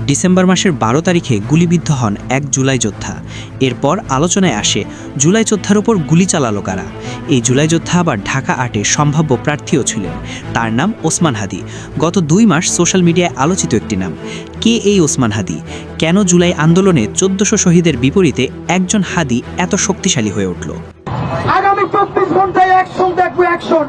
December মাসের ১২ তারিখে গুলিবিদ্ধ হন এক জুলাই যোদ্ধা। এরপর আলোচনায় আসে জুলাই যোদ্ধার ওপর গুলি চালালো কারা। এই জুলাই যোদ্ধা আবার ঢাকা ৮-এর সম্ভাব্য প্রার্থীও ছিলেন। তার নাম ওসমান হাদি। গত ২ মাস সোশ্যাল মিডিয়ায় আলোচিত একটি নাম। কে এই ওসমান হাদি? কেন জুলাই আন্দোলনে ১৪০০ শহীদের বিপরীতে একজন হাদি এত শক্তিশালী হয়ে উঠল? আগামী ২৪ ঘন্টায় অ্যাকশন দেখবো, অ্যাকশন।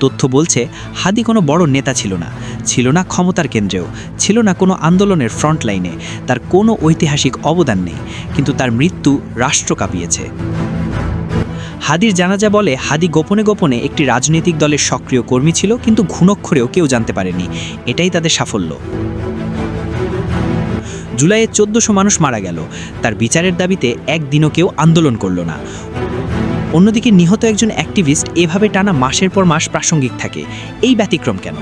তথ্য বলছে হাদি কোনো বড় নেতা ছিল না, ছিল না ক্ষমতার কেন্দ্রেও, ছিল না কোনো আন্দোলনের ফ্রন্ট লাইনে, তার কোনো ঐতিহাসিক অবদান নেই, কিন্তু তার মৃত্যু রাষ্ট্র কাঁপিয়েছে। হাদির জানাজা বলে হাদি গোপনে গোপনে একটি রাজনৈতিক দলের সক্রিয় কর্মী ছিল, কিন্তু ঘুণক্ষরেও কেউ জানতে পারেনি। এটাই তাদের সাফল্য। জুলাইয়ে ১৪০০ মানুষ মারা গেল, তার বিচারের দাবিতে একদিনও কেউ আন্দোলন করল না। অন্যদিকে নিহত একজন অ্যাক্টিভিস্ট এভাবে টানা মাসের পর মাস প্রাসঙ্গিক থাকে। এই ব্যতিক্রম কেন?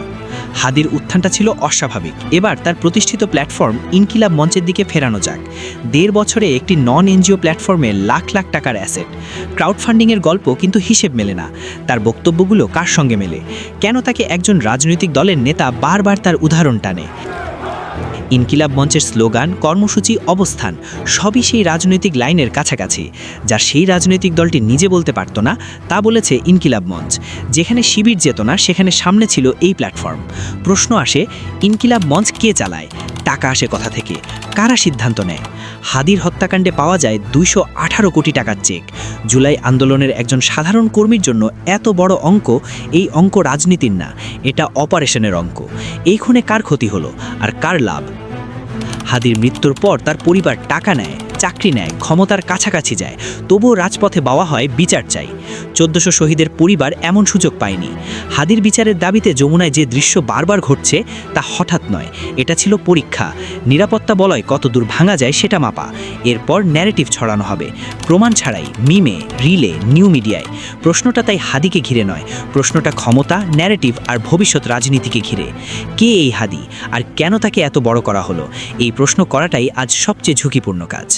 হাদির উত্থানটা ছিল অস্বাভাবিক। এবার তার প্রতিষ্ঠিত প্ল্যাটফর্ম ইনকিলাব মঞ্চের দিকে ফেরানো যাক। ১.৫ বছরে একটি নন এনজিও প্ল্যাটফর্মে লাখ লাখ টাকার অ্যাসেট, ক্রাউড ফান্ডিংয়ের গল্প, কিন্তু হিসেব মেলে না। তার বক্তব্যগুলো কার সঙ্গে মেলে? কেন তাকে একজন রাজনৈতিক দলের নেতা বারবার তার উদাহরণ টানে? ইনকিলাব মঞ্চের স্লোগান, কর্মসূচি, অবস্থান সবই সেই রাজনৈতিক লাইনের কাছাকাছি। যার সেই রাজনৈতিক দলটি নিজে বলতে পারত না, তা বলেছে ইনকিলাব মঞ্চ। যেখানে শিবির যেত না, সেখানে সামনে ছিল এই প্ল্যাটফর্ম। প্রশ্ন আসে, ইনকিলাব মঞ্চ কে চালায়? টাকা আসে কোথা থেকে? কারা সিদ্ধান্ত নেয়? হাদির হত্যাকাণ্ডে পাওয়া যায় ২১৮ কোটি টাকার চেক। জুলাই আন্দোলনের একজন সাধারণ কর্মীর জন্য এত বড় অঙ্ক, এই অঙ্ক রাজনীতির না, এটা অপারেশনের অঙ্ক। এই খুনে কার ক্ষতি হলো আর কার লাভ? হাদির মৃত্যুর পর তার পরিবার টাকা নেয়, চাকরি নেয়, ক্ষমতার কাছাকাছি যায়, তবুও রাজপথে বলা হয় বিচার চাই। ১৪০০ শহীদের পরিবার এমন সুযোগ পায়নি। হাদির বিচারের দাবিতে যমুনায় যে দৃশ্য বারবার ঘটছে তা হঠাৎ নয়, এটা ছিল পরীক্ষা। নিরাপত্তা বলয় কত দূর ভাঙা যায় সেটা মাপা। এরপর ন্যারেটিভ ছড়ানো হবে, প্রমাণ ছাড়াই, মিমে, রিলে, নিউ মিডিয়ায়। প্রশ্নটা তাই হাদিকে ঘিরে নয়, প্রশ্নটা ক্ষমতা, ন্যারেটিভ আর ভবিষ্যৎ রাজনীতিকে ঘিরে। কে এই হাদি আর কেন তাকে এত বড় করা হলো? এই প্রশ্ন করাটাই আজ সবচেয়ে ঝুঁকিপূর্ণ কাজ।